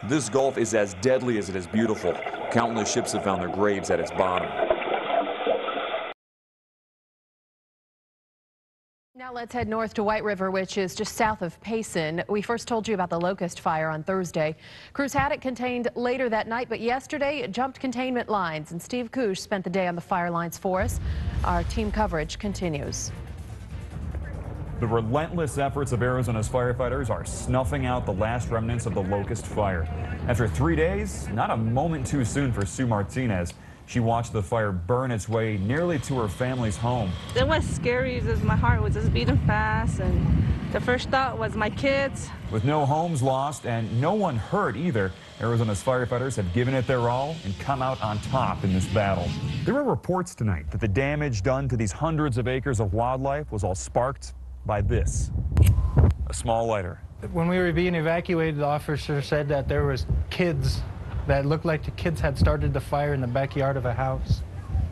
This Gulf is as deadly as it is beautiful. Countless ships have found their graves at its bottom. Now let's head north to White River, which is just south of Payson. We first told you about the Locust Fire on Thursday. Crews had it contained later that night, but yesterday it jumped containment lines, and Steve Koosh spent the day on the fire lines for us. Our team coverage continues. The relentless efforts of Arizona's firefighters are snuffing out the last remnants of the Locust Fire. After 3 days, not a moment too soon for Sue Martinez. She watched the fire burn its way nearly to her family's home. It was scary because my heart was just beating fast, and the first thought was my kids. With no homes lost and no one hurt either, Arizona's firefighters have given it their all and come out on top in this battle. There were reports tonight that the damage done to these hundreds of acres of wildlife was all sparked by this, a small lighter. When we were being evacuated, the officer said that there was kids that looked like the kids had started the fire in the backyard of a house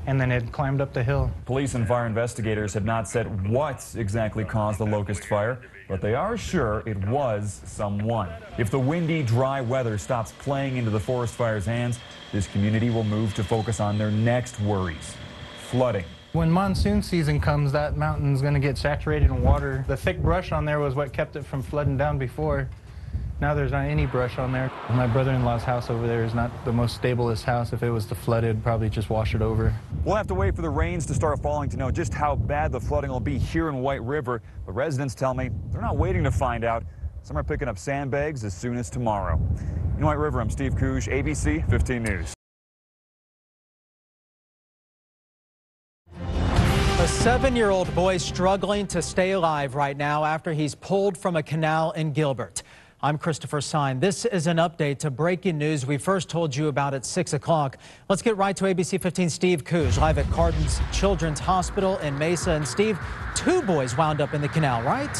and then had climbed up the hill. Police and fire investigators have not said what exactly caused the Locust Fire, but they are sure it was someone. If the windy, dry weather stops playing into the forest fire's hands, this community will move to focus on their next worries: flooding. When monsoon season comes, that mountain's going to get saturated in water. The thick brush on there was what kept it from flooding down before. Now there's not any brush on there. My brother-in-law's house over there is not the most stablest house. If it was to flood, it'd probably just wash it over. We'll have to wait for the rains to start falling to know just how bad the flooding will be here in White River. But residents tell me they're not waiting to find out. Some are picking up sandbags as soon as tomorrow. In White River, I'm Steve Koosh, ABC 15 News. A 7-year-old boy struggling to stay alive right now after he's pulled from a canal in Gilbert. I'm Christopher Sine. This is an update to breaking news we first told you about at 6 o'clock. Let's get right to ABC 15's Steve Koosh, live at Cardin's Children's Hospital in Mesa. And Steve, 2 boys wound up in the canal, right?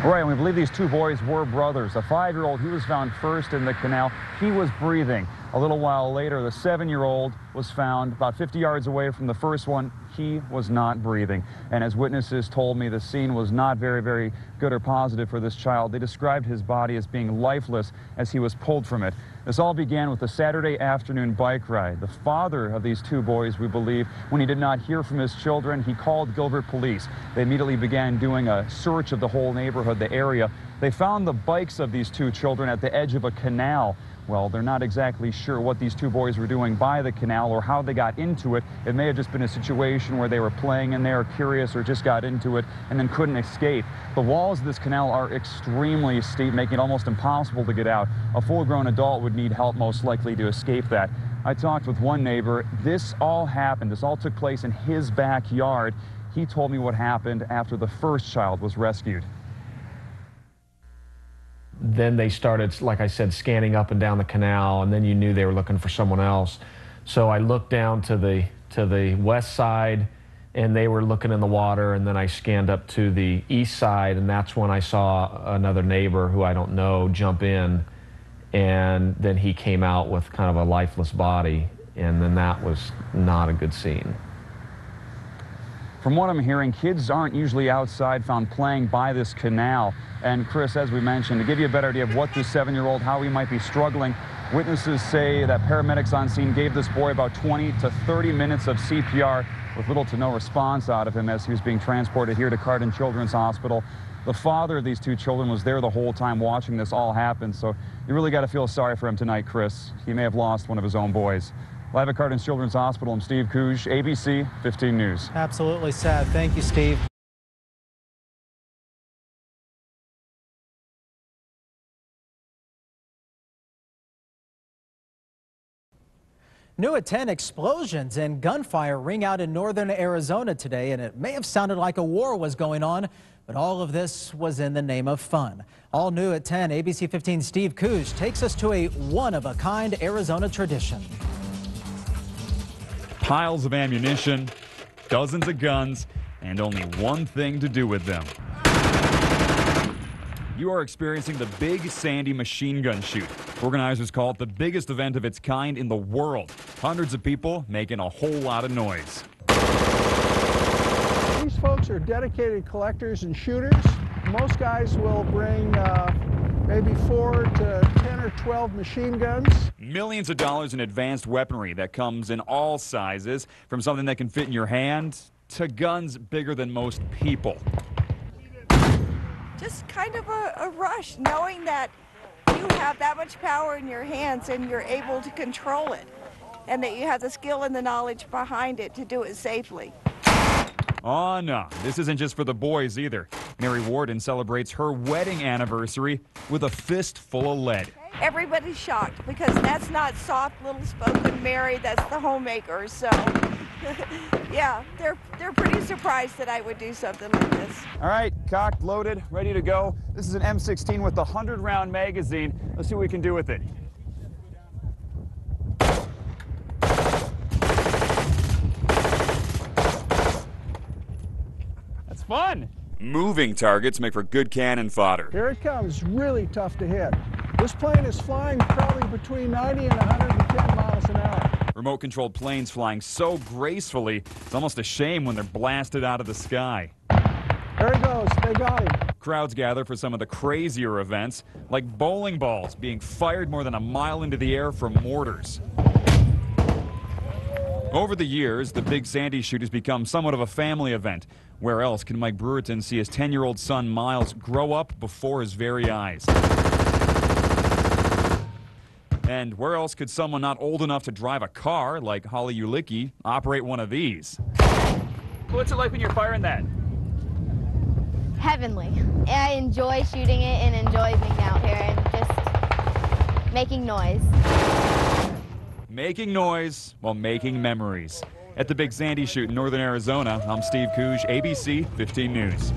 Right, and we believe these 2 boys were brothers. A 5-year-old, he was found first in the canal. He was breathing. A little while later, the 7-year-old was found about 50 yards away from the first one. He was not breathing. And as witnesses told me, the scene was not very good or positive for this child. They described his body as being lifeless as he was pulled from it. This all began with a Saturday afternoon bike ride. The father of these 2 boys, we believe, when he did not hear from his children, he called Gilbert police. They immediately began doing a search of the whole neighborhood, the area. They found the bikes of these 2 children at the edge of a canal. Well, they're not exactly sure what these 2 boys were doing by the canal or how they got into it. It may have just been a situation where they were playing in there, curious, or just got into it and then couldn't escape. The walls of this canal are extremely steep, making it almost impossible to get out. A full-grown adult would need help most likely to escape that. I talked with one neighbor. This all took place in his backyard. He told me what happened after the first child was rescued. Then they started, like I said, scanning up and down the canal, and then you knew they were looking for someone else. So I looked down to the west side, and they were looking in the water, and then I scanned up to the east side, and that's when I saw another neighbor who I don't know jump in, and then he came out with kind of a lifeless body, and then that was not a good scene. From what I'm hearing, kids aren't usually outside found playing by this canal. And Chris, as we mentioned, to give you a better idea of what this 7-year-old, how he might be struggling, witnesses say that paramedics on scene gave this boy about 20 to 30 minutes of CPR with little to no response out of him as he was being transported here to Cardin Children's Hospital. The father of these 2 children was there the whole time watching this all happen, so you really got to feel sorry for him tonight, Chris. He may have lost one of his own boys. Live at Cardin's Children's Hospital, I'm Steve Koosh, ABC 15 News. Absolutely sad. Thank you, Steve. New at 10, explosions and gunfire ring out in northern Arizona today, and it may have sounded like a war was going on, but all of this was in the name of fun. All new at 10, ABC 15 Steve Koosh takes us to a one-of-a-kind Arizona tradition. Piles of ammunition, dozens of guns, and only one thing to do with them. You are experiencing the Big Sandy machine gun shoot. Organizers call it the biggest event of its kind in the world. Hundreds of people making a whole lot of noise. These folks are dedicated collectors and shooters. Most guys will bring maybe 4 to 10 or 12 machine guns. Millions of dollars in advanced weaponry that comes in all sizes, from something that can fit in your hand to guns bigger than most people. Just kind of a rush, knowing that you have that much power in your hands and you're able to control it, and that you have the skill and the knowledge behind it to do it safely. Oh no, this isn't just for the boys either. Mary Warden celebrates her wedding anniversary with a fist full of lead. Everybody's shocked because that's not soft little spoken Mary, that's the homemaker. So yeah, they're pretty surprised that I would do something like this. All right, cocked, loaded, ready to go. This is an M16 with the 100-round magazine. Let's see what we can do with it. That's fun. Moving targets make for good cannon fodder. Here it comes, really tough to hit. This plane is flying probably between 90 and 110 miles an hour. Remote-controlled planes flying so gracefully, it's almost a shame when they're blasted out of the sky. There he goes, they got him. Crowds gather for some of the crazier events, like bowling balls being fired more than a mile into the air from mortars. Over the years, the Big Sandy shoot has become somewhat of a family event. Where else can Mike Brewerton see his 10-year-old son Miles grow up before his very eyes? And where else could someone not old enough to drive a car, like Holly Ulicki, operate one of these? What's it like when you're firing that? Heavenly. I enjoy shooting it and enjoy being out here and just making noise. Making noise while making memories. At the Big Sandy shoot in northern Arizona, I'm Steve Couge, ABC 15 News.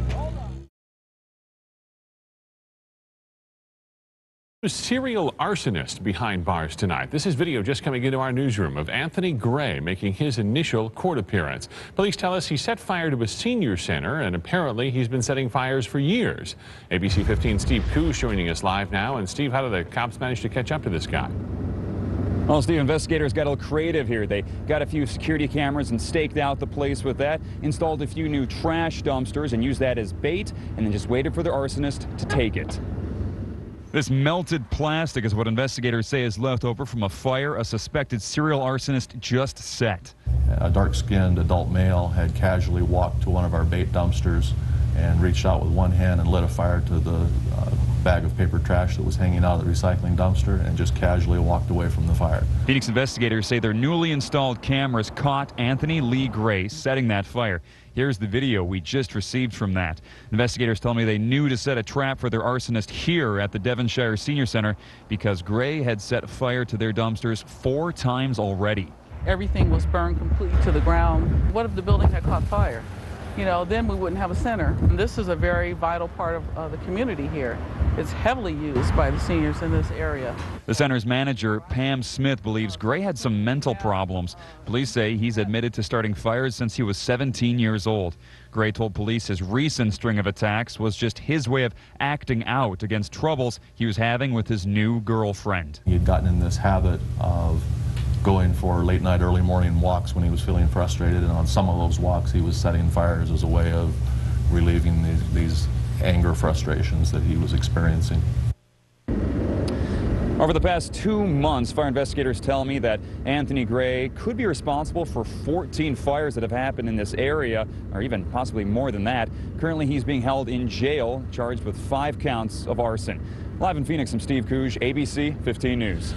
A serial arsonist behind bars tonight. This is video just coming into our newsroom of Anthony Gray making his initial court appearance. Police tell us he set fire to a senior center, and apparently he's been setting fires for years. ABC 15 Steve Couge joining us live now. And Steve, how did the cops manage to catch up to this guy? Well, Steve, investigators got a little creative here. They got a few security cameras and staked out the place with that, installed a few new trash dumpsters and used that as bait, and then just waited for the arsonist to take it. This melted plastic is what investigators say is left over from a fire a suspected serial arsonist just set. A dark-skinned adult male had casually walked to one of our bait dumpsters and reached out with one hand and lit a fire to the bag of paper trash that was hanging out of the recycling dumpster and just casually walked away from the fire. Phoenix investigators say their newly installed cameras caught Anthony Lee Gray setting that fire. Here's the video we just received from that. Investigators tell me they knew to set a trap for their arsonist here at the Devonshire Senior Center because Gray had set fire to their dumpsters 4 times already. Everything was burned completely to the ground. What if the building had caught fire? You know, then we wouldn't have a center. And this is a very vital part of the community here. It's heavily used by the seniors in this area. The center's manager, Pam Smith, believes Gray had some mental problems. Police say he's admitted to starting fires since he was 17 years old. Gray told police his recent string of attacks was just his way of acting out against troubles he was having with his new girlfriend. He had gotten in this habit of going for late night, early morning walks when he was feeling frustrated, and on some of those walks he was setting fires as a way of relieving these anger frustrations that he was experiencing. Over the past 2 months, fire investigators tell me that Anthony Gray could be responsible for 14 fires that have happened in this area, or even possibly more than that. Currently, he's being held in jail, charged with 5 counts of arson. Live in Phoenix, I'm Steve Couge, ABC 15 News.